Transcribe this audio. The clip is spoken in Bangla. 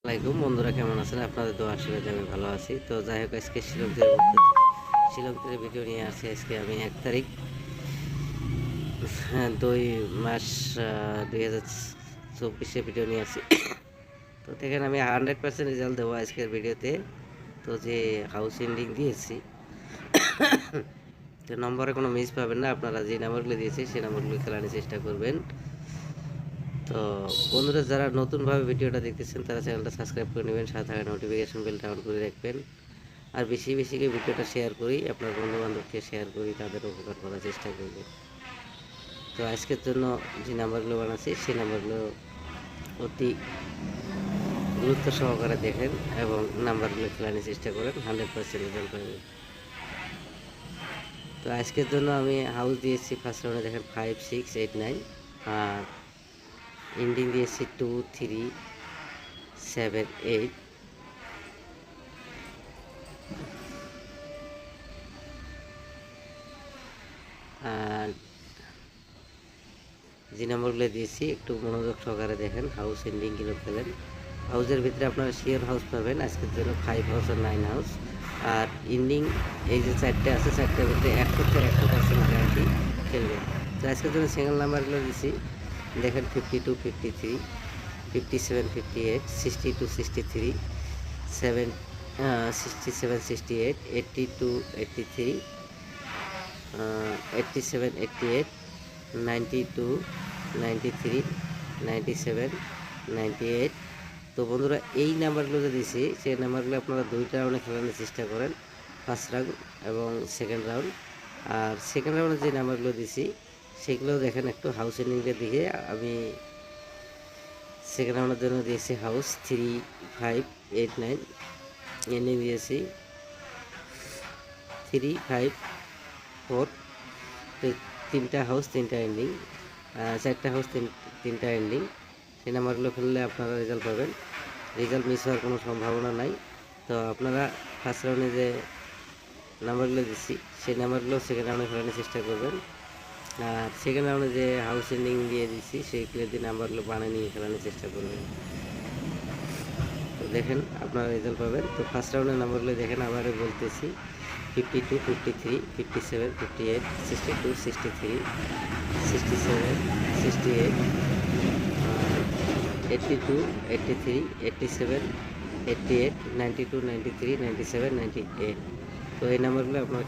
আসসালামাইকুম বন্ধুরা, কেমন আছেন? আপনাদের দোয়া আশীর্বাদে আমি ভালো আছি। তো যাই হোক, আজকে শিলং থেকে ভিডিও নিয়ে আসছি। আজকে আমি 1 তারিখ 2 মাস 2024 ভিডিও নিয়ে আসছি। তো দেখেন, আমি 100% রেজাল্ট দেবো আজকের ভিডিওতে। তো যে হাউস এন্ডিং দিয়েছি, তো নম্বরে কোনো মিস পাবেন না। আপনারা যে নাম্বারগুলো দিয়েছি সেই নাম্বারগুলো খেলানোর চেষ্টা করবেন। তো বন্ধুরা, যারা নতুনভাবে ভিডিওটা দেখতেছেন তারা চ্যানেলটা সাবস্ক্রাইব করে নেবেন, সাথে থাকা নোটিফিকেশন বেলটা অন করে রাখবেন। আর বেশি বেশি করে ভিডিওটা শেয়ার করি, আপনার বন্ধুবান্ধবকে শেয়ার করি, তাদের উপকার করার চেষ্টা করবেন। তো আজকের জন্য যে নাম্বারগুলো বানাচ্ছি সেই নাম্বারগুলো অতি গুরুত্ব সহকারে দেখেন এবং নাম্বারগুলো খেলানোর চেষ্টা করেন, 100% রেজাল্ট পাবেন। তো আজকের জন্য আমি হাউস দিয়েছি ফার্স্ট রাউন্ডে, দেখেন 5, 6, 8, 9, আর এন্ডিং দিয়েছি 2, 3, 7, 8। আর যে নাম্বারগুলো দিয়েছি একটু মনোযোগ সহকারে দেখেন, হাউস এন্ডিংগুলো খেলেন। হাউসের ভিতরে আপনারা শিওর হাউস পাবেন আজকের জন্য 5 হাউস আর 9 হাউস। আর এন্ডিং এই যে 4টে আছে, 4টার ভিতরে 100% গ্যারান্টি খেলবেন। তো আজকের জন্য সিঙ্গেল নাম্বারগুলো দিয়েছি, দেখেন 52, 53, 57, 58, 62, 63, 67, 68, 82, 83, 87, 88, 92, 93, 97, 98। তো বন্ধুরা, এই নাম্বারগুলো যে দিয়েছি সেই নাম্বারগুলো আপনারা 2টা রাউন্ডে খেলানোর চেষ্টা করেন, ফার্স্ট রাউন্ড এবং সেকেন্ড রাউন্ড। আর সেকেন্ড রাউন্ডে যে নাম্বারগুলো দিয়েছি সেগুলো দেখেন একটু হাউস এন্ডিংয়ের দিকে। আমি সেকেন্ড রাউন্ডের জন্য দিয়েছি হাউস 3, 5, 8, 9, এন্ডিং দিয়েছি 3, 5, 4। তো 3টা হাউস 3টা এন্ডিং, 4টা হাউস 3টা এন্ডিং। সেই নাম্বারগুলো খেললে আপনারা রেজাল্ট পাবেন, রেজাল্ট মিস হওয়ার কোনো সম্ভাবনা নাই। তো আপনারা ফার্স্ট রাউন্ডে যে নাম্বারগুলো দিচ্ছি সেই নাম্বারগুলো সেকেন্ড রাউন্ডে খেলানোর চেষ্টা করবেন। আর সেকেন্ড রাউন্ডে যে হাউস এন্ডিং দিয়ে দিচ্ছি সেইগুলো দিয়ে নাম্বারগুলো বানিয়ে নিয়ে খেলানোর চেষ্টা করবেন। তো দেখেন আপনারা রেজাল্ট পাবেন। তো ফার্স্ট রাউন্ডের নাম্বারগুলো দেখেন, আবারও বলতেছি 52, 53, 57, 58, 62, 63, 67, 68, 82, 83, 87, 88, 92, 93, 97, 98। তো এই নাম্বারগুলো আপনার